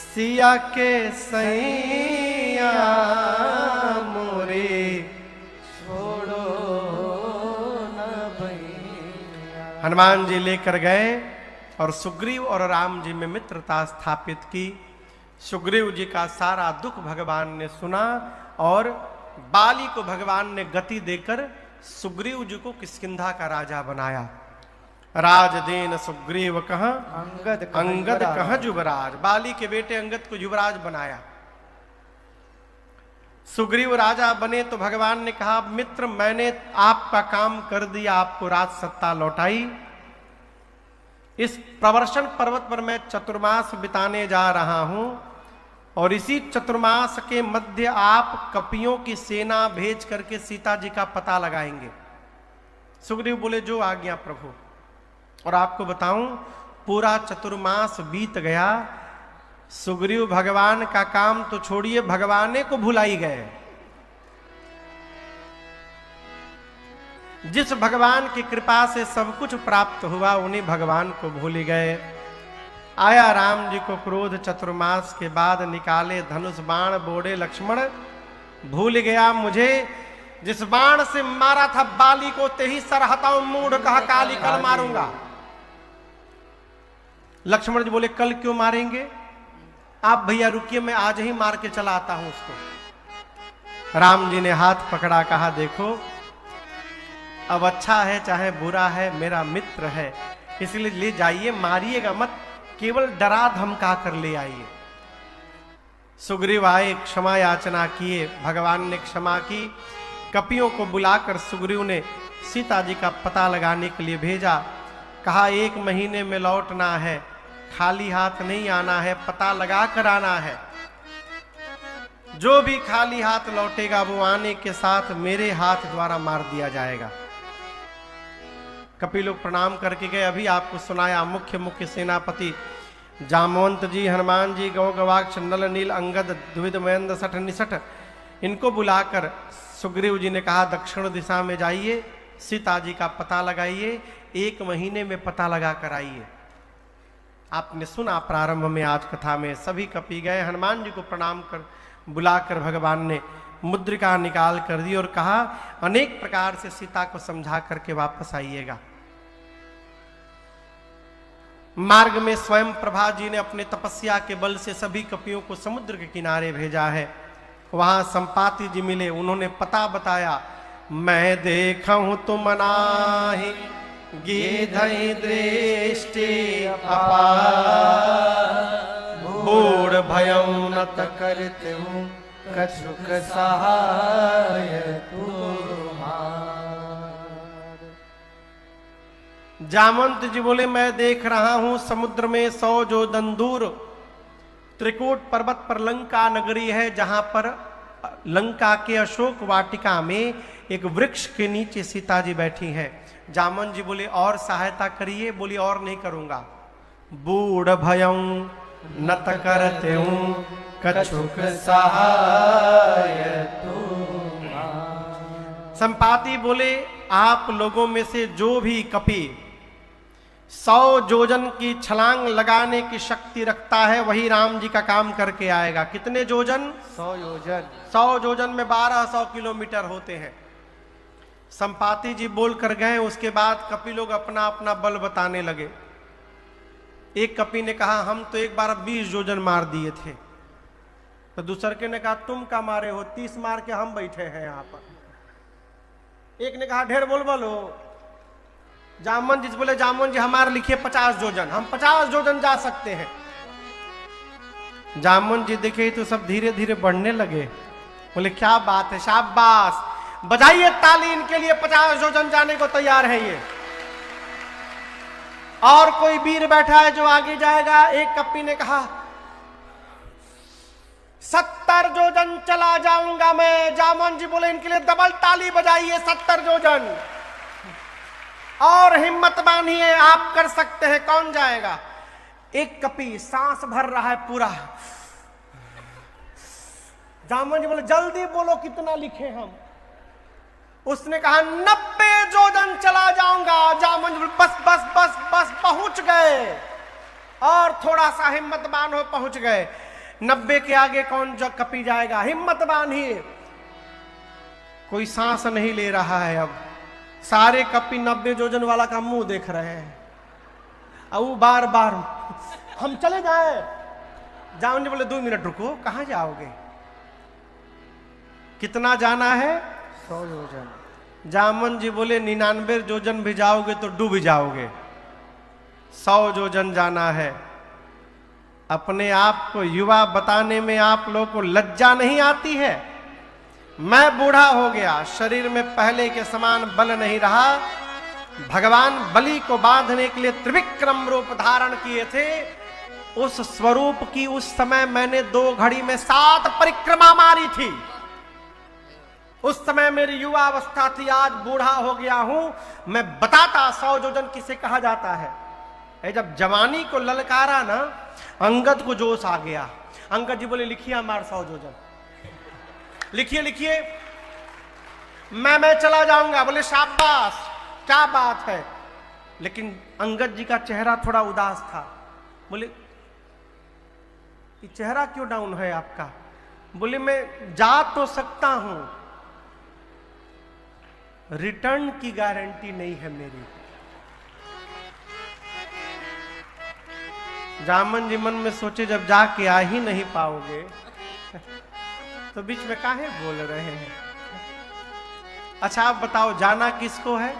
सिया के सैया मोरे छोड़ो न भैया। हनुमान जी लेकर गए और सुग्रीव और राम जी में मित्रता स्थापित की। सुग्रीव जी का सारा दुख भगवान ने सुना और बाली को भगवान ने गति देकर सुग्रीव जी को किष्किंधा का राजा बनाया। राज देन सुग्रीव कहाँ अंगद कहाँ युवराज। बाली के बेटे अंगद को युवराज बनाया। सुग्रीव राजा बने तो भगवान ने कहा, मित्र मैंने आपका काम कर दिया, आपको राज सत्ता लौटाई। इस प्रवर्षण पर्वत पर मैं चतुर्मास बिताने जा रहा हूं और इसी चतुर्मास के मध्य आप कपियों की सेना भेज करके सीता जी का पता लगाएंगे। सुग्रीव बोले, जो आज्ञा प्रभु। और आपको बताऊं, पूरा चतुर्मास बीत गया। सुग्रीव भगवान का काम तो छोड़िए, भगवान को भुलाई गए। जिस भगवान की कृपा से सब कुछ प्राप्त हुआ, उन्हीं भगवान को भूल गए। आया राम जी को क्रोध चतुर्मास के बाद, निकाले धनुष बाण बोड़े लक्ष्मण, भूल गया मुझे। जिस बाण से मारा था बाली को, ते ही सरहता मूढ़ कहा काली कल मारूंगा। लक्ष्मण जी बोले, कल क्यों मारेंगे आप? भैया रुकिए, मैं आज ही मार के चला आता हूं उसको। राम जी ने हाथ पकड़ा, कहा देखो अब अच्छा है चाहे बुरा है, मेरा मित्र है, इसलिए ले जाइए, मारिएगा मत, केवल डरा धमका कर ले आइए। सुग्रीव आए, क्षमा याचना किए, भगवान ने क्षमा की। कपियों को बुलाकर सुग्रीव ने सीता जी का पता लगाने के लिए भेजा। कहा 1 महीने में लौटना है, खाली हाथ नहीं आना है, पता लगा कर आना है। जो भी खाली हाथ लौटेगा वो आने के साथ मेरे हाथ द्वारा मार दिया जाएगा। कपि लोग प्रणाम करके गए। अभी आपको सुनाया, मुख्य सेनापति जामवंत जी, हनुमान जी, गौ गवाक्ष, नल नील, अंगद, द्विविद महेंद्र, सठ निसठ, इनको बुलाकर सुग्रीव जी ने कहा दक्षिण दिशा में जाइए, सीता जी का पता लगाइए, 1 महीने में पता लगा कर आइए। आपने सुना प्रारंभ में आज कथा में, सभी कपि गए। हनुमान जी को प्रणाम कर बुलाकर भगवान ने मुद्रिका निकाल कर दी और कहा अनेक प्रकार से सीता को समझा करके वापस आइएगा। मार्ग में स्वयं प्रभा जी ने अपने तपस्या के बल से सभी कपियों को समुद्र के किनारे भेजा है। वहां संपाति जी मिले, उन्होंने पता बताया, मैं देखा हूं तुम नाही गिधई दृष्टि अपार, बूढ़ भयं न करते हूं कछुक सहाय तुम्हार। जामवंत जी बोले, मैं देख रहा हूं समुद्र में 100 जोजन दूर त्रिकूट पर्वत पर लंका नगरी है, जहां पर लंका के अशोक वाटिका में एक वृक्ष के नीचे सीता जी बैठी हैं। जामवंत जी बोले, और सहायता करिए। बोली, और नहीं करूंगा। बूढ़ भयं नत करते हूं कछुक सहाय तुम्हार। संपाति बोले, आप लोगों में से जो भी कपि 100 जोजन की छलांग लगाने की शक्ति रखता है, वही राम जी का काम करके आएगा। कितने जोजन? 100 योजन। 100 जोजन में 1200 किलोमीटर होते हैं। संपाति जी बोल कर गए। उसके बाद कपि लोग अपना अपना बल बताने लगे। एक कपि ने कहा, हम तो एक बार 20 जोजन मार दिए थे। तो दूसरे के ने कहा, तुम का मारे हो? 30 मार के हम बैठे हैं यहाँ पर। एक ने कहा, ढेर बोल बोलो। जामवंत जी बोले, जामवंत जी हमारे लिखे 50 जोजन, हम 50 जोजन जा सकते हैं। जामवंत जी देखे तो सब धीरे धीरे बढ़ने लगे। बोले, क्या बात है, शाबाश, बजाइए ताली इनके लिए, 50 जोजन जाने को तैयार है ये। और कोई वीर बैठा है जो आगे जाएगा? एक कपि ने कहा, 70 जोजन चला जाऊंगा मैं। जामवंत जी बोले, इनके लिए डबल ताली बजाइए, 70 जोजन। और हिम्मत बांधिए, आप कर सकते हैं। कौन जाएगा? एक कपि सांस भर रहा है पूरा। जामवंत जी बोले, जल्दी बोलो कितना लिखे हम। उसने कहा, 90 जोजन चला जाऊंगा। जामवंत जी बोले, बस बस बस बस, पहुंच गए। और थोड़ा सा हिम्मत बांधो, पहुंच गए। 90 के आगे कौन जो कपी जाएगा, हिम्मत बांधिए। कोई सांस नहीं ले रहा है। अब सारे कपी 90 योजन वाला का मुंह देख रहे हैं। अब वो बार बार हम चले जाए। जामन जी बोले 2 मिनट रुको, कहां जाओगे? कितना जाना है? 100 योजन। जामन जी बोले 99 योजन भी जाओगे तो डूब जाओगे, 100 योजन जाना है। अपने आप को युवा बताने में आप लोगों को लज्जा नहीं आती है? मैं बूढ़ा हो गया, शरीर में पहले के समान बल नहीं रहा। भगवान बलि को बांधने के लिए त्रिविक्रम रूप धारण किए थे। उस स्वरूप की उस समय मैंने 2 घड़ी में 7 परिक्रमा मारी थी। उस समय मेरी युवा अवस्था थी, आज बूढ़ा हो गया हूं। मैं बताता 100 योजन किसे कहा जाता है। जब जवानी को ललकारा ना, अंगद को जोश आ गया। अंगद जी बोले लिखिए हमारे 100 योजन, लिखिए लिखिए। मैं चला जाऊंगा। बोले शाबाश, क्या बात है। लेकिन अंगद जी का चेहरा थोड़ा उदास था। बोले ये चेहरा क्यों डाउन है आपका? बोले मैं जा तो सकता हूं, रिटर्न की गारंटी नहीं है मेरी। जामन जी मन में सोचे जब जाके आ ही नहीं पाओगे तो बीच में काहे बोल रहे हैं। अच्छा आप बताओ जाना किसको है?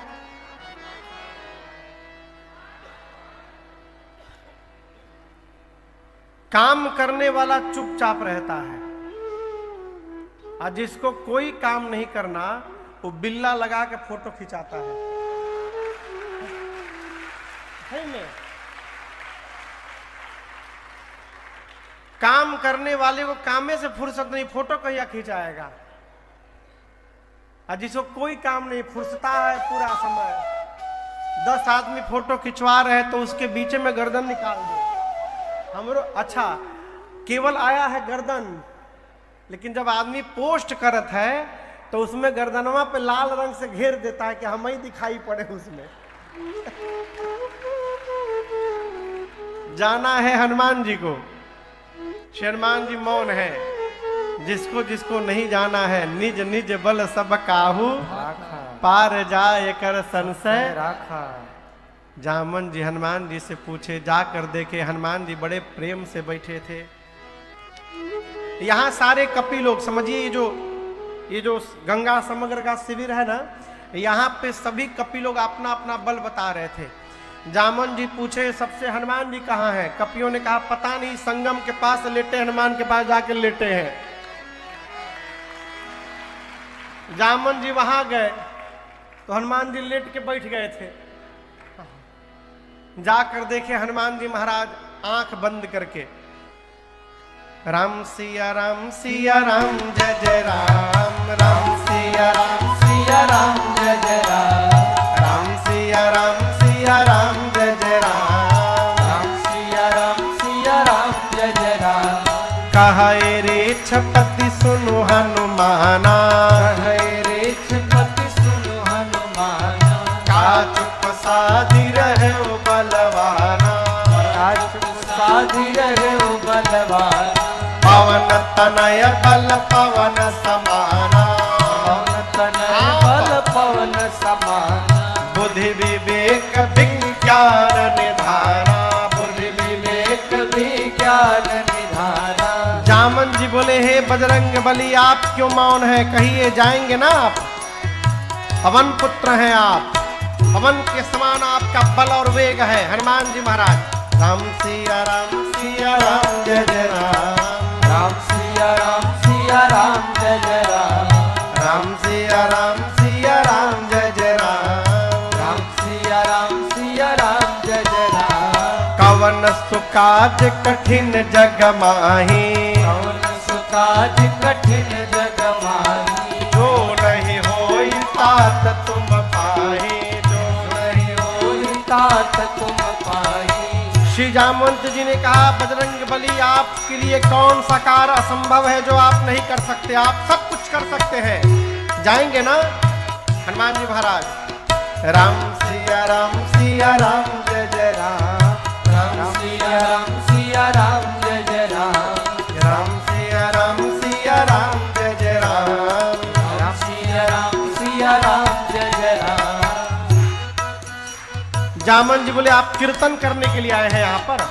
काम करने वाला चुपचाप रहता है, और जिसको कोई काम नहीं करना वो बिल्ला लगा के फोटो खिंचाता है ना? काम करने वाले को कामे से फुर्सत नहीं, फोटो कहीं खिंचाएगा। और जिसको कोई काम नहीं, फुर्सता है पूरा समय। 10 आदमी फोटो खिंचवा रहे हैं तो उसके बीच में गर्दन निकाल दो। हमरो अच्छा केवल आया है गर्दन, लेकिन जब आदमी पोस्ट करत है तो उसमें गर्दनवा पे लाल रंग से घेर देता है कि हम ही दिखाई पड़े उसमें। जाना है हनुमान जी को। हनुमान जी मौन है। जिसको जिसको नहीं जाना है, निज निज बल सब काहू पार जाए कर संशय राखा। जामन जी हनुमान जी से पूछे, जाकर देखे। हनुमान जी बड़े प्रेम से बैठे थे। यहाँ सारे कपि लोग, समझिए ये जो गंगा समग्र का शिविर है ना, यहाँ पे सभी कपि लोग अपना अपना बल बता रहे थे। जामन जी पूछे सबसे, हनुमान जी कहाँ हैं? कपियों ने कहा पता नहीं, संगम के पास लेटे, हनुमान के पास जाकर लेटे हैं। जामन जी वहां गए तो हनुमान जी लेट के बैठ गए थे। जाकर देखे हनुमान जी महाराज आंख बंद करके, राम सिया राम जय जय राम, राम सिया राम जय जय राम, राम सिया राम जय जय राम, राम सिया राम जय जय राम। कहे रे छपति सुनु हनुमाना, कहे रे छपति सुनु हनुमाना। का चुप साधी रहे बलवाना, का चुप साधी रहे बलवाना। पवन तनय बल पवन समाना, पवन तनय बल पवन समाना। बुद्धि विवेक विज्ञान निधाना, बुद्धि विवेक विज्ञान निधाना। जामन जी बोले हे बजरंग बली आप क्यों मौन है? कहिए जाएंगे ना आप? पवन पुत्र हैं आप, पवन के समान आपका बल और वेग है। हनुमान जी महाराज राम सिया राम जय जय राम, राम सिया राम जय जय राम, राम सिया राम जय जय राम, राम सिया राम जय जय राम। कवन सुकाज कठिन जग माही, कवन सुकाज कठिन जग माही। जो नहीं होई तात तुम पाही, जो नहीं होई तात तुम पाही। श्री जामवंत जी ने कहा बजरंग बली आपके लिए कौन सा कार्य असंभव है जो आप नहीं कर सकते? आप सब कुछ कर सकते हैं। जाएंगे ना? हनुमान जी महाराज राम सिया राम जय जय राम, राम सिया राम जय जय राम, जामन जी बोले आप कीर्तन करने के लिए आए हैं यहाँ पर,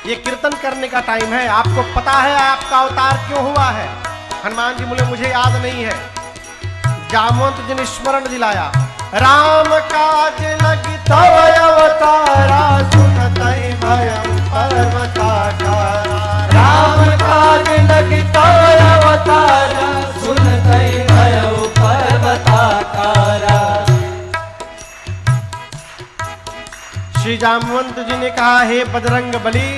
ये कीर्तन करने का टाइम है, आपको पता है आपका अवतार क्यों हुआ है? हनुमान जी बोले मुझे याद नहीं है। जामवंत जी ने स्मरण दिलाया, राम काज लगी तव अवतारा सुनतई भयं पर्वताकारा। राम काज लगी तव अवतारा सुनतई भयं पर्वताकारा। श्री जामवंत जी ने कहा, हे बजरंग बली,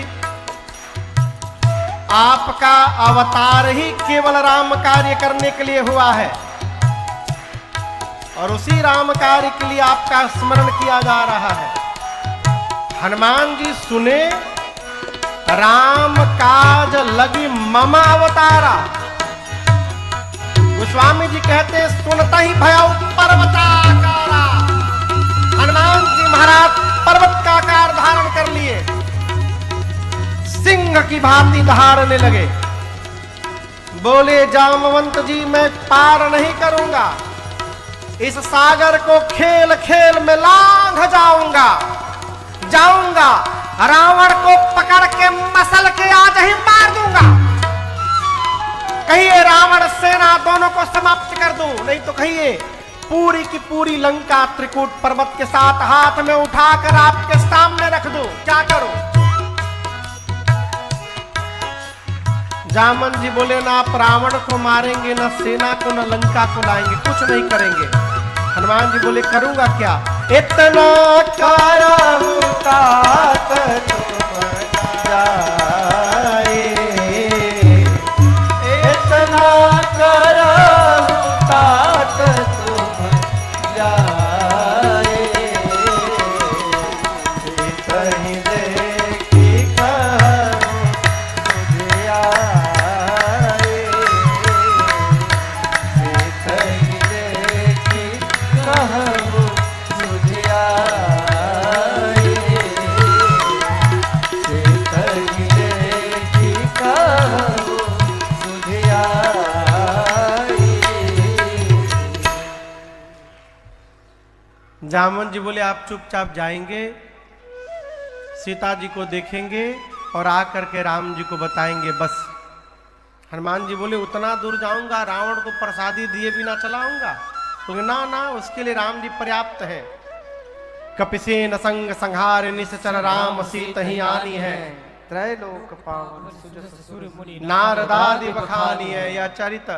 आपका अवतार ही केवल राम कार्य करने के लिए हुआ है और उसी राम कार्य के लिए आपका स्मरण किया जा रहा है। हनुमान जी सुने, राम काज लगी मम अवतारा। गोस्वामी जी कहते सुनता ही भयं पर्वताकारा। हनुमान जी महाराज पर्वत का आकार धारण कर लिए, सिंह की भांति दहाड़ने लगे। बोले जामवंत जी मैं पार नहीं करूंगा, इस सागर को खेल खेल में लांघ जाऊंगा, रावण को पकड़ के मसल के आज ही मार दूंगा। कहिए रावण सेना दोनों को समाप्त कर दूं, नहीं तो कहिए पूरी की पूरी लंका त्रिकूट पर्वत के साथ हाथ में उठाकर आपके सामने रख दूं, क्या करूं? जामन जी बोले ना आप रावण को मारेंगे, ना सेना को, ना लंका को लाएंगे, कुछ नहीं करेंगे। हनुमान जी बोले करूंगा क्या? इतना करहु तात तुम जाए, इतना करहु तात तुम जाए। कहीं देखी कहूँ तुझे आए, कहीं देखी कहूँ तुझे आए, कहीं देखी कहूँ तुझे आए। जामन जी बोले आप चुपचाप जाएंगे, सीता जी को देखेंगे और आकर के राम जी को बताएंगे बस। हनुमान जी बोले उतना दूर जाऊंगा, रावण को प्रसादी दिए बिना चलाऊंगा? तो ना ना, उसके लिए राम जी पर्याप्त है। कपिसेन संग संहार निश्चर राम सीत ही आनी है, त्रैलोक पावन सुजस सुर मुनि नारदादि बखानी है। यह चरित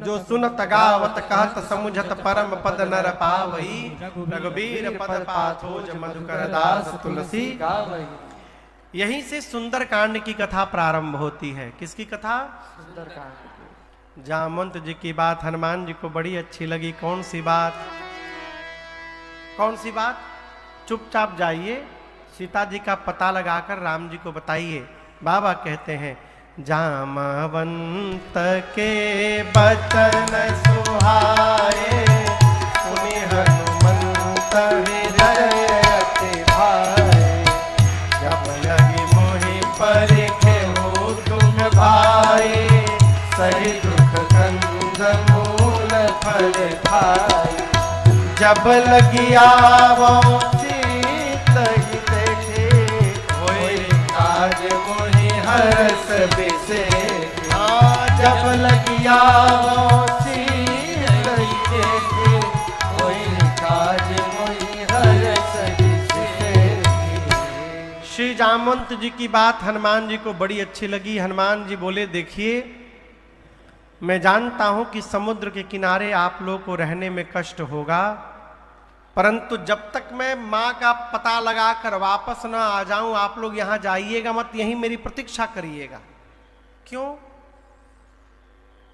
जो सुनत गावत कहत समुझत परम पद नर पावई, रघुबीर पद पाथोज मधुकर दास तुलसी गावई। यहीं से सुंदर कांड की कथा प्रारंभ होती है। किसकी कथा? सुंदर कांड। जामवंत जी की बात हनुमान जी को बड़ी अच्छी लगी। कौन सी बात? कौन सी बात? चुपचाप जाइए, सीता जी का पता लगाकर राम जी को बताइए। बाबा कहते हैं जामवंत के बचन सुहाए, सुनि हनुमंत हृदय अति भाए। जब लगी मोहि परिखे हो तुम भाई, सही दुख कंद मूल फल खाई। जब लगी आवो सीत ही देखे, होय काज मोहि हर्ष बिसे। जब लगी आवो सीत ही देखे, होय काज मोहि हर्ष बिसे। श्री जामवंत जी की बात हनुमान जी को बड़ी अच्छी लगी। हनुमान जी बोले देखिए, मैं जानता हूं कि समुद्र के किनारे आप लोगों को रहने में कष्ट होगा, परंतु जब तक मैं मां का पता लगाकर वापस ना आ जाऊं, आप लोग यहां जाइएगा मत, यहीं मेरी प्रतीक्षा करिएगा। क्यों?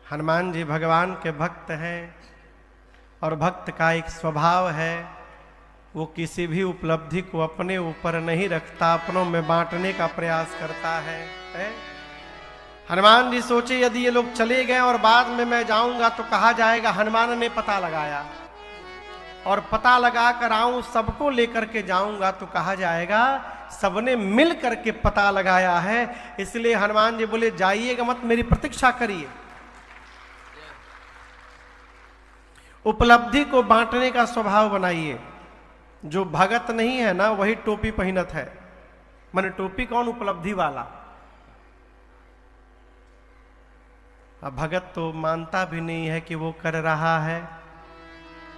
हनुमान जी भगवान के भक्त हैं और भक्त का एक स्वभाव है, वो किसी भी उपलब्धि को अपने ऊपर नहीं रखता, अपनों में बांटने का प्रयास करता है। हनुमान जी सोचे यदि ये लोग चले गए और बाद में मैं जाऊंगा तो कहा जाएगा हनुमान ने पता लगाया, और पता लगा कर आऊं सबको लेकर के जाऊंगा तो कहा जाएगा सबने मिल करके पता लगाया है। इसलिए हनुमान जी बोले जाइएगा मत, मेरी प्रतीक्षा करिए। उपलब्धि को बांटने का स्वभाव बनाइए। जो भगत नहीं है ना वही टोपी पहनत है। माने टोपी कौन? उपलब्धि वाला। अब भगत तो मानता भी नहीं है कि वो कर रहा है।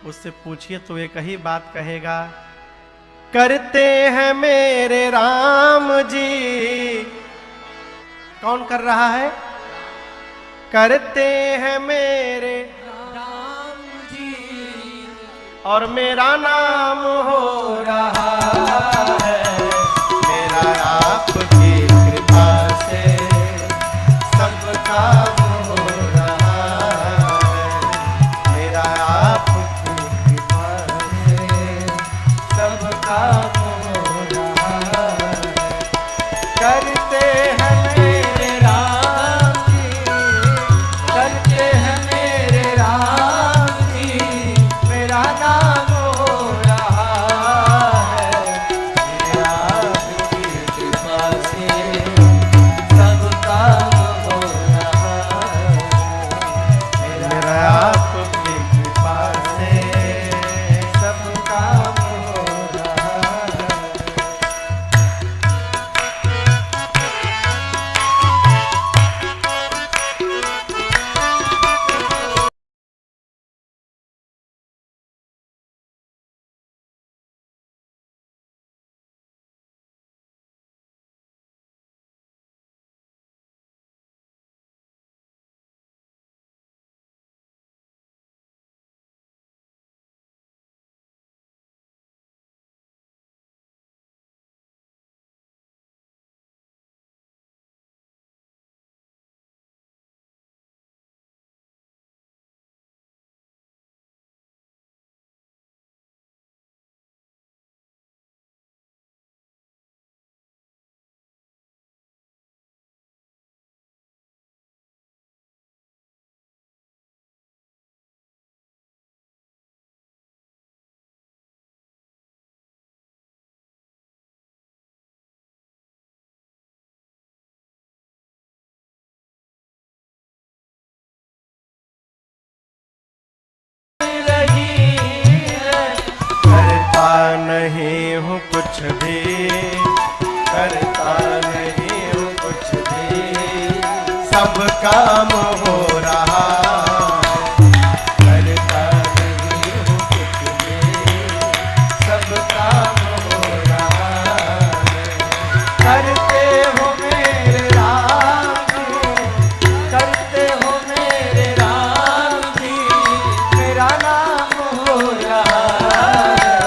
उससे पूछिए तो एक ही बात कहेगा, करते हैं मेरे राम जी। कौन कर रहा है? करते हैं मेरे राम जी और मेरा नाम हो रहा है। मेरा आपकी कृपा से सब काम हो रहा है। मेरा आपकी कृपा से सब काम हो रहा है। करते हैं मेरे राम जी, करते हैं मेरे राम जी, मेरा नाम हो रहा है। मेरा आपकी कृपा से सब काम हो रहा है। मेरा आपकी कृपा से सब काम हो रहा है। करता नहीं हूँ कुछ भी, करता नहीं हूँ कुछ भी, सब काम हो रहा है। करता नहीं हूँ कुछ भी, सब काम हो रहा है। करते हो मेरे राम जी, करते हो मेरे राम जी, मेरा नाम हो रहा है।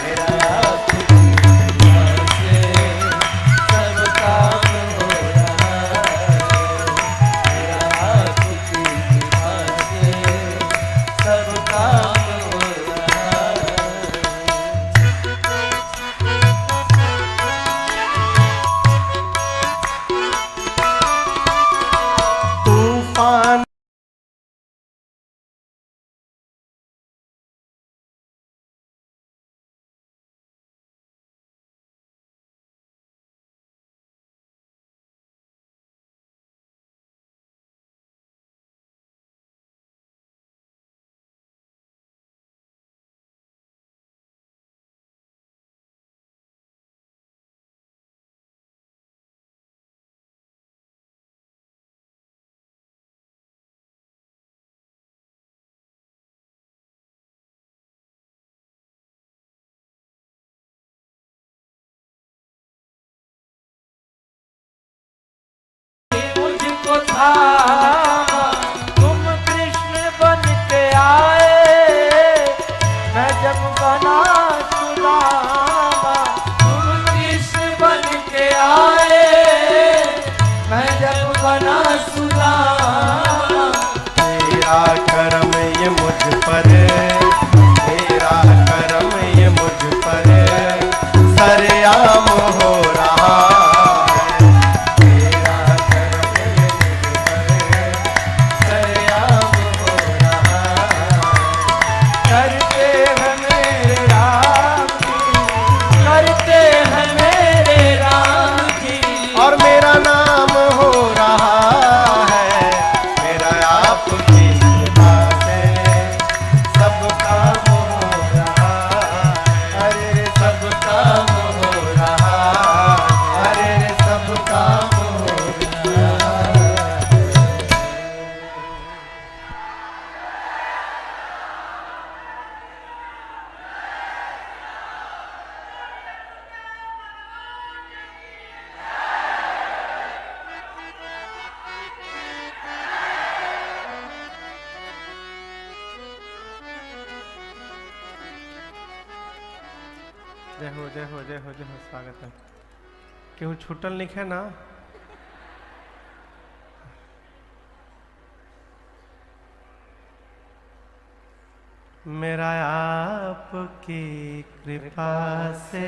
मेरा आपकी कृपा से सब काम हो रहा है। मेरा आपकी कृपा से सब काम हो रहा है। तूफान मुझको थामा, तुम कृष्ण बन के आए। मैं जब बना सुदामा, तुम कृष्ण बन के आए। मैं जब बना सुदामा, तेरा करम ये मुझ पर, तेरा करम ये मुझ पर सरेआम हो रहा है। तेरा करम ये मुझ पर जय हो जय हो जय हो जय हो, स्वागत है। क्यों छूटल लिखे ना? मेरा आपकी कृपा से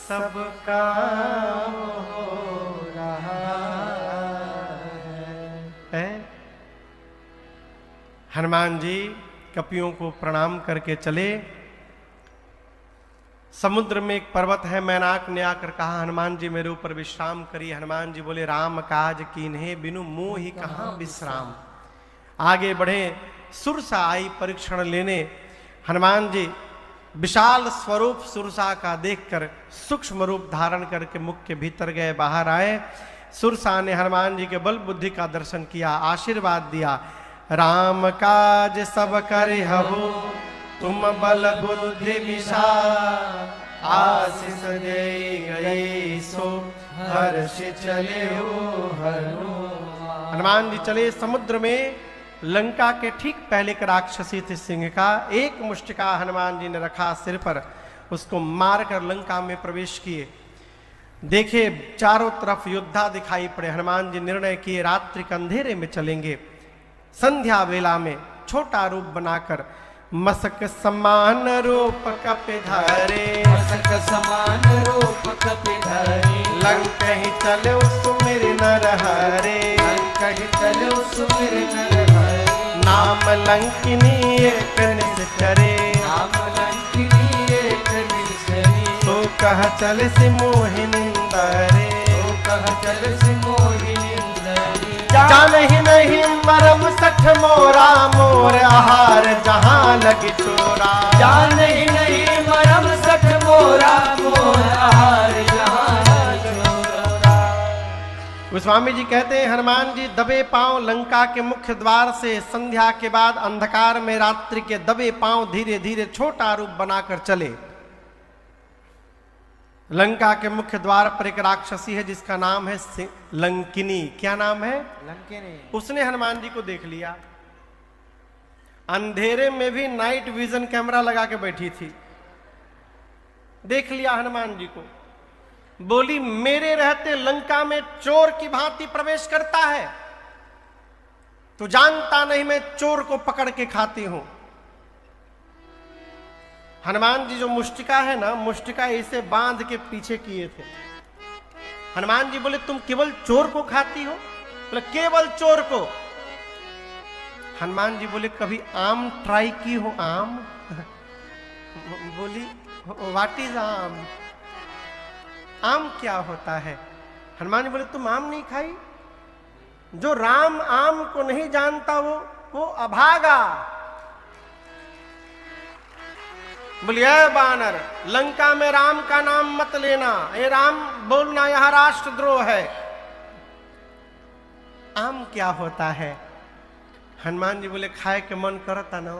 सब काम हो रहा है। हनुमान जी कपियों को प्रणाम करके चले। समुद्र में एक पर्वत है, मैनाक ने आकर कहा हनुमान जी मेरे ऊपर विश्राम करिए। हनुमान जी बोले राम काज कीन्हे बिनु मोहि कहाँ विश्राम। आगे बढ़े, सुरसा आई परीक्षण लेने। हनुमान जी विशाल स्वरूप सुरसा का देखकर सूक्ष्म रूप धारण करके मुख के भीतर गए, बाहर आए। सुरसा ने हनुमान जी के बल बुद्धि का दर्शन किया, आशीर्वाद दिया। राम काज सब करे हबो तुम बल बुद्धि विशाल, आशीष दे गए सो हर्ष चले हो हनुमान। हनुमान जी चले। समुद्र में लंका के ठीक पहले एक राक्षसी थी सिंह का, एक मुष्टिका हनुमान जी ने रखा सिर पर, उसको मारकर लंका में प्रवेश किए। देखे चारों तरफ योद्धा दिखाई पड़े। हनुमान जी निर्णय किए रात्रि के अंधेरे में चलेंगे। संध्या वेला में छोटा रूप बनाकर मसक समान रूप कपि धरे, मसक समान रूप कपि धरे, लंक ही चले सुमिर नर हरे, लंक ही चले सुमिर नर हरे। नाम लंकिनी एक निश्चरे, नाम लंकिनी एक निश्चरे, तो कह चल सि मोहिनिंदरे, तो कह चल सि मोहिनिंदरे। जान ही नहीं मरम सठ मोरा, मोर आहार जहां लगी चोरा, जान ही नहीं मरम सठ मोरा, मोर आहार जहां लगी चोरा। गोस्वामी जी कहते हैं हनुमान जी दबे पांव लंका के मुख्य द्वार से संध्या के बाद अंधकार में रात्रि के दबे पांव धीरे धीरे छोटा रूप बनाकर चले। लंका के मुख्य द्वार पर एक राक्षसी है जिसका नाम है लंकिनी। क्या नाम है? लंकिनी। उसने हनुमान जी को देख लिया। अंधेरे में भी नाइट विजन कैमरा लगा के बैठी थी। देख लिया हनुमान जी को, बोली मेरे रहते लंका में चोर की भांति प्रवेश करता है, तो जानता नहीं मैं चोर को पकड़ के खाती हूं। हनुमान जी जो मुष्टिका है ना, मुष्टिका इसे बांध के पीछे किए थे। हनुमान जी बोले तुम केवल चोर को खाती हो? बोले केवल चोर को। हनुमान जी बोले कभी आम ट्राई की हो? आम? बोली व्हाट इज आम? आम क्या होता है? हनुमान जी बोले तुम आम नहीं खाई? जो राम आम को नहीं जानता वो अभागा। बोलिए बानर, लंका में राम का नाम मत लेना, ये राम बोलना यहां राष्ट्रद्रोह है। आम क्या होता है? हनुमान जी बोले खाए के मन करता ना,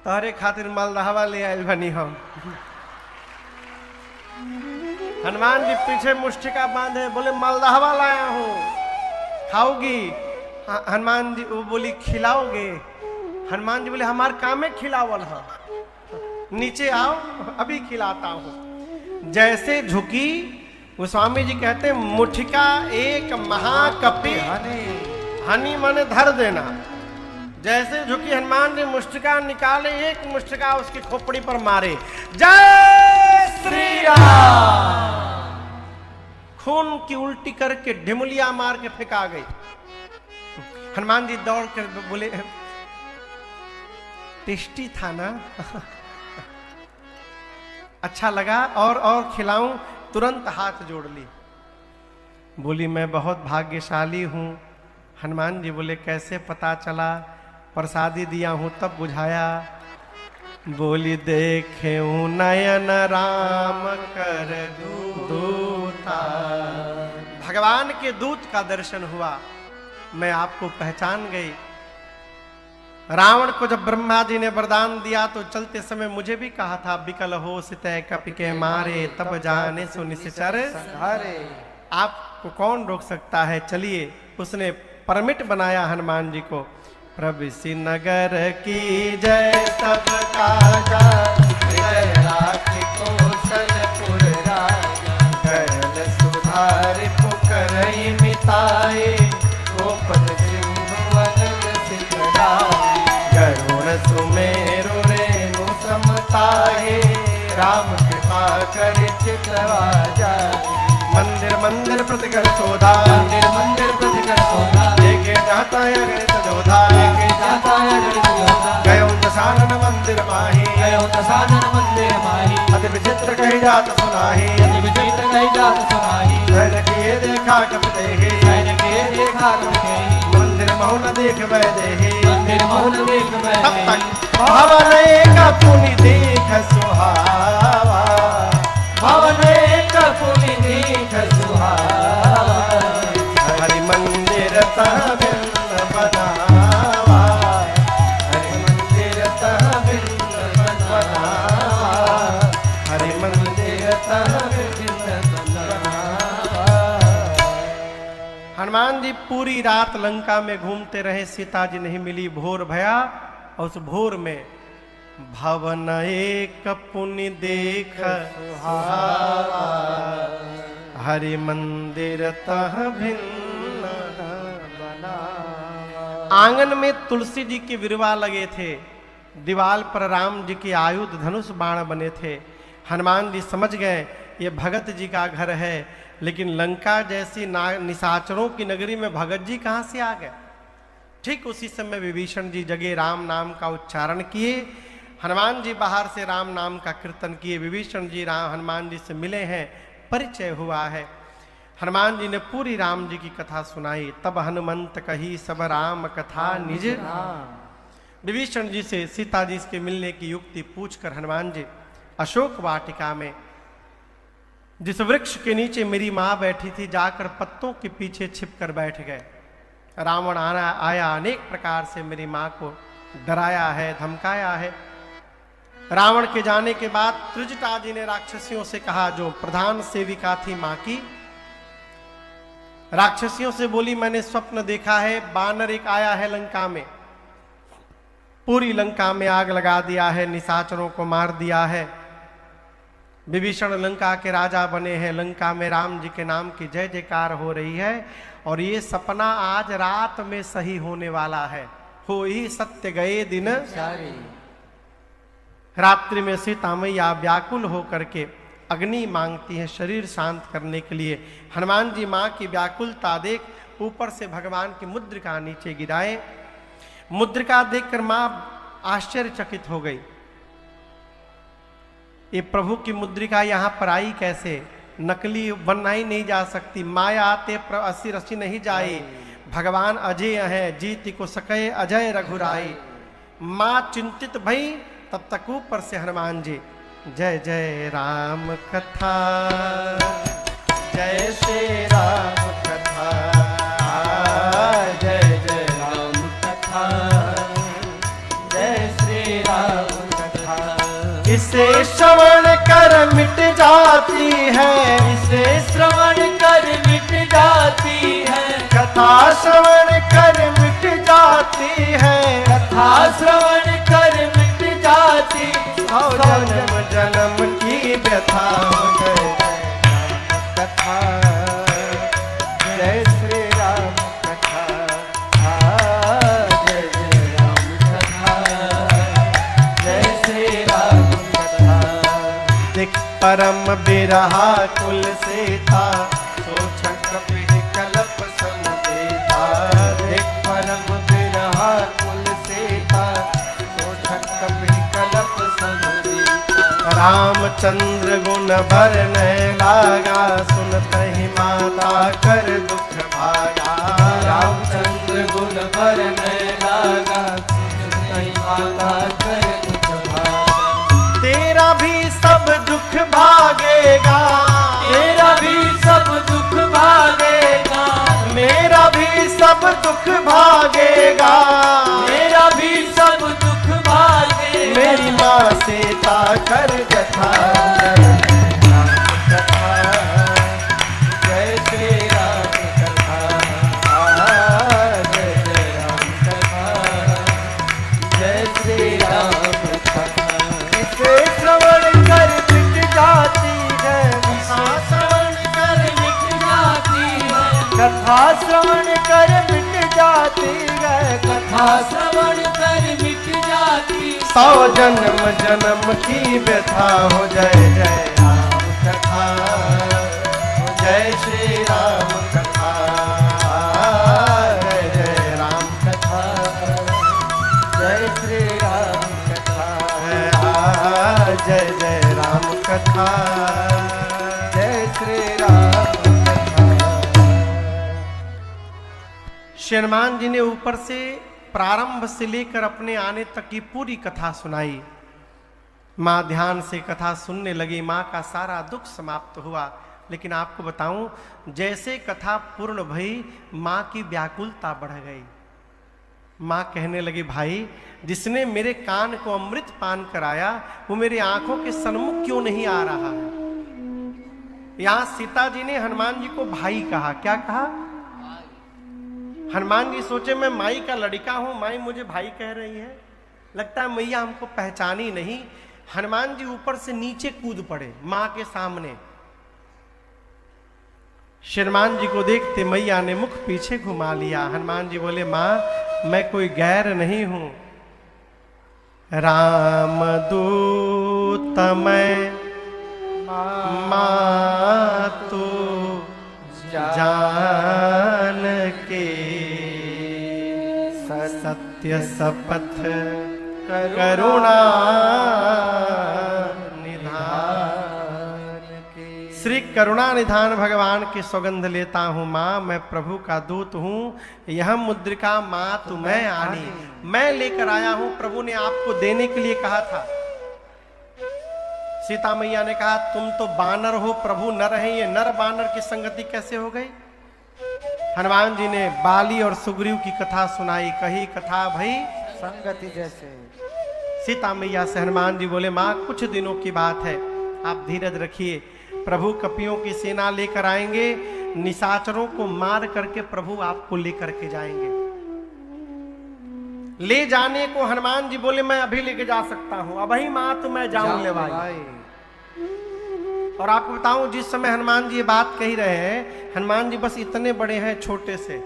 तोहरे खातिर मालदहवा ले आयल बनी हम। हनुमान जी पीछे मुष्टिका बांधे, बोले मालदहवा लाया हूं, खाओगी? हनुमान जी वो बोली खिलाओगे? हनुमान जी बोले हमार काम में खिलावल है, नीचे आओ अभी खिलाता हूं। जैसे झुकी, गोस्वामी जी कहते हैं मुठिका एक महाकपि हनी माने धर देना। जैसे झुकी हनुमान जी मुष्टिका निकाले, एक मुष्टिका उसकी खोपड़ी पर मारे। जय श्री राम। खून की उल्टी करके ढिमुलिया मार के फेंका गई। हनुमान जी दौड़ कर बोले टेस्टी था ना? अच्छा लगा और खिलाऊं? तुरंत हाथ जोड़ ली। बोली मैं बहुत भाग्यशाली हूं। हनुमान जी बोले कैसे पता चला? प्रसादी दिया हूं तब बुझाया। बोली देखे नयन राम कर दूता, भगवान के दूत का दर्शन हुआ, मैं आपको पहचान गई। रावण को जब ब्रह्मा जी ने वरदान दिया तो चलते समय मुझे भी कहा था विकल हो सितय कपि के मारे, तब जाने सो निश्चर संहारे। आपको कौन रोक सकता है? चलिए। उसने परमिट बनाया हनुमान जी को, प्रविशि नगर की जय सब काजा, हृदय राख कौशलपुर राजा, करल सुधार पुकरई मिताए, गोपद सिंह वदन सिद्धराए, गरुण सुमेरु रेणु समताए, राम कृपा कर चितवा जाए, मंदिर मंदिर प्रतिकर शोधा, मंदिर मंदिर प्रतिकर शोधा, लेके जाता है गणित जोधा, लेके जाता है गणित योद्धा, गयो दशानन मंदिर माही, गयो दशानन मंदिर माही, अति विचित्र कही जात सुनाही, अति विचित्र कही जात सुनाही, सैन किए देखा कप देहि, सैन के देखा कपि, मंदिर मौन देख वै देहि, मंदिर मौन देख वै तब देहि, तक भवन एक पुनि देख सुहावा, भवन एक पुनि देख सुहावा, हरि मंदिर तह बिंद बनावा, हरि मंदिर तह बिंद बनावा, हरि मंदिर तह बिंद बनावा। हनुमान जी पूरी रात लंका में घूमते रहे, सीता जी नहीं मिली, भोर भया और उस भोर में भवन एक पुनि देख सुहावा, हरि मंदिर तह भिन्न बनावा। आंगन में तुलसी जी के विरवा लगे थे, दीवाल पर राम जी के आयुध धनुष बाण बने थे। हनुमान जी समझ गए ये भगत जी का घर है, लेकिन लंका जैसी निशाचरों की नगरी में भगत जी कहाँ से आ गए। ठीक उसी समय विभीषण जी जगे, राम नाम का उच्चारण किए, हनुमान जी बाहर से राम नाम का कीर्तन किए। विभीषण जी हनुमान जी से मिले हैं, परिचय हुआ है। हनुमान जी ने पूरी राम जी की कथा सुनाई। तब हनुमंत कही सब राम कथा निज। विभीषण जी से सीता जी के मिलने की युक्ति पूछकर हनुमान जी अशोक वाटिका में जिस वृक्ष के नीचे मेरी माँ बैठी थी, जाकर पत्तों के पीछे छिपकर बैठ गए। रावण आया, अनेक प्रकार से मेरी माँ को डराया है, धमकाया है। रावण के जाने के बाद त्रिजटा जी ने राक्षसियों से कहा, जो प्रधान सेविका थी मां की, राक्षसियों से बोली मैंने स्वप्न देखा है, बानर एक आया है लंका में, पूरी लंका में आग लगा दिया है, निशाचरों को मार दिया है। विभीषण लंका के राजा बने हैं, लंका में राम जी के नाम की जय जयकार हो रही है, और ये सपना आज रात में सही होने वाला है। हो ही सत्य गए दिन सारी। रात्रि में सीता मैया व्याकुल होकर के अग्नि मांगती है शरीर शांत करने के लिए। हनुमान जी मां की व्याकुलता देख ऊपर से भगवान की मुद्रिका नीचे गिराए। मुद्रिका देखकर मां आश्चर्यचकित हो गई, ये प्रभु की मुद्रिका यहां पर आई कैसे? नकली बनाई नहीं जा सकती, माया आते असी रसी नहीं जाई। भगवान अजय है, जीति को सके अजय रघुराई। मां चिंतित भई, तब तक ऊपर से हनुमान जी जय जय राम कथा, जय श्री राम कथा, जय जय राम कथा, जय श्री राम कथा। इसे श्रवण कर मिट जाती है, इसे श्रवण कर मिट जाती है, कथा श्रवण कर मिट जाती है, कथा श्रवण कर मिट जाती, और जन्म जन्म की व्यथा। जय श्री राम कथा, जय जय राम कथा, जय श्री राम कथा। देख परम बिरहा कुल से था, सोचन कपि कल्प समझेता। देख परम बिरहा कुल से था, सोचन कपि कल्प समझेता। रामचंद्र गुण भरने लागा, सुनतहि माता कर दुख भागा। रामचंद्र गुण भरने लागा, सुनतहि माता कर दुख भागा। तेरा भी सब दुख भागेगा, तेरा भी सब दुख भागेगा, मेरा भी सब दुख भागेगा। मेरा भी सब दुख भागेगा। मेरी माँ सीता कर कथा, जय श्री राम कथा, जय जय राम कथा, कथा श्रवण कर मिट जाती है, कथा श्रवण कर मिट जाती। 100 जन्म जन्म की व्यथा हो जय जय राम कथा, हो जय श्री राम कथा, जय जय राम कथा, जय श्री राम कथा, जय जय राम कथा, जय श्री राम कथा। श्री हनुमान जी ने ऊपर से प्रारंभ से लेकर अपने आने तक की पूरी कथा सुनाई। माँ ध्यान से कथा सुनने लगी, माँ का सारा दुख समाप्त हुआ। लेकिन आपको बताऊं, जैसे कथा पूर्ण भई माँ की व्याकुलता बढ़ गई। माँ कहने लगी, भाई जिसने मेरे कान को अमृत पान कराया वो मेरी आंखों के सन्मुख क्यों नहीं आ रहा है। यहां सीता जी ने हनुमान जी को भाई कहा। क्या कहा? हनुमान जी सोचे मैं माई का लड़का हूं, माई मुझे भाई कह रही है, लगता है मैया हमको पहचानी नहीं। हनुमान जी ऊपर से नीचे कूद पड़े मां के सामने। हनुमान जी को देखते मैया ने मुख पीछे घुमा लिया। हनुमान जी बोले, मां मैं कोई गैर नहीं हूं, राम दूत मैं, मां तो जान के, सत्य शपथ करुणा निधान के। श्री करुणा निधान भगवान की सौगंध लेता हूँ माँ, मैं प्रभु का दूत हूँ। यह मुद्रिका माँ तुम्हें आनी, मैं लेकर आया हूँ। प्रभु ने आपको देने के लिए कहा था। सीता मैया ने कहा तुम तो बानर हो, प्रभु नर है, ये नर बानर की संगति कैसे हो गई। हनुमान जी ने बाली और सुग्रीव की कथा सुनाई। कही कथा भई संगति जैसे। सीता मैया से हनुमान जी बोले, माँ कुछ दिनों की बात है, आप धीरज रखिए। प्रभु कपियों की सेना लेकर आएंगे, निशाचरों को मार करके प्रभु आपको लेकर के जाएंगे। ले जाने को हनुमान जी बोले, मैं अभी लेके जा सकता हूं, अभी मां तो मैं जाऊं ले भाई। और आपको बताऊं, जिस समय हनुमान जी ये बात कही रहे हैं, हनुमान जी बस इतने बड़े हैं, छोटे से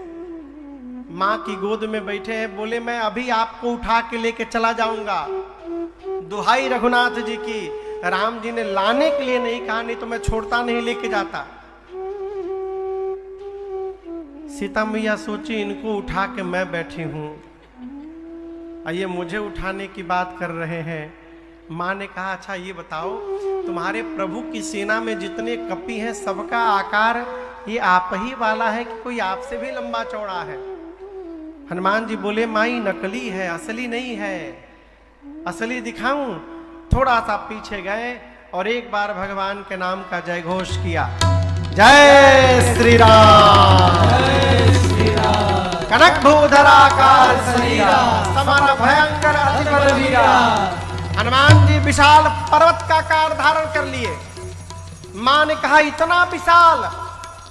मां की गोद में बैठे हैं। बोले मैं अभी आपको उठा के लेके चला जाऊंगा। दुहाई रघुनाथ जी की, राम जी ने लाने के लिए नहीं कहा, नहीं तो मैं छोड़ता नहीं, लेके जाता। सीता मैया सोची इनको उठा के मैं बैठी हूं, ये मुझे उठाने की बात कर रहे हैं। माँ ने कहा अच्छा ये बताओ, तुम्हारे प्रभु की सेना में जितने कपी हैं सबका आकार ये आप ही वाला है कि कोई आपसे भी लंबा चौड़ा है। हनुमान जी बोले माई नकली है, असली नहीं है। असली दिखाऊं? थोड़ा सा पीछे गए और एक बार भगवान के नाम का जय घोष किया। जय श्री राम, जय श्री राम। कनक भूधराकार शरीरा, समान भयंकर अति बलवीरा। हनुमान जी विशाल पर्वत का आकार धारण कर लिए। मां ने कहा इतना विशाल?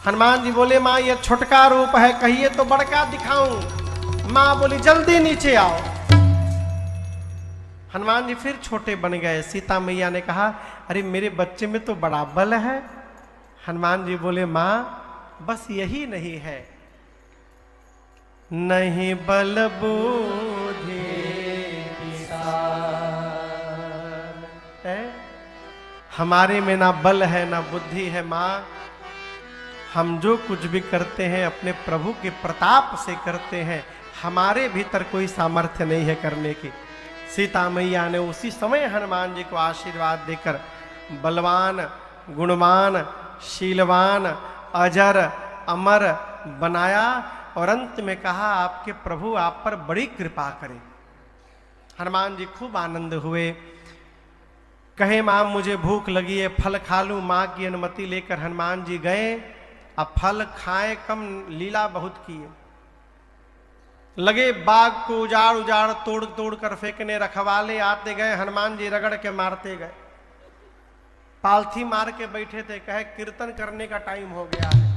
हनुमान जी बोले मां ये छोटका रूप है, कहिए तो बड़का दिखाऊं। मां बोली जल्दी नीचे आओ। हनुमान जी फिर छोटे बन गए। सीता मैया ने कहा अरे मेरे बच्चे में तो बड़ा बल है। हनुमान जी बोले मां बस यही नहीं है, नहीं बल बुद्धि है, हमारे में ना बल है ना बुद्धि है। मां हम जो कुछ भी करते हैं अपने प्रभु के प्रताप से करते हैं, हमारे भीतर कोई सामर्थ्य नहीं है करने की। सीता मैया ने उसी समय हनुमान जी को आशीर्वाद देकर बलवान, गुणवान, शीलवान, अजर, अमर बनाया और अंत में कहा आपके प्रभु आप पर बड़ी कृपा करें। हनुमान जी खूब आनंद हुए। कहे मां मुझे भूख लगी है, फल खा लूं। मां की अनुमति लेकर हनुमान जी गए। अब फल खाए कम, लीला बहुत किए। लगे बाग को उजाड़ उजाड़ तोड़ तोड़ कर फेंकने। रखवाले आते गए, हनुमान जी रगड़ के मारते गए। पालथी मार के बैठे थे, कहे कीर्तन करने का टाइम हो गया है।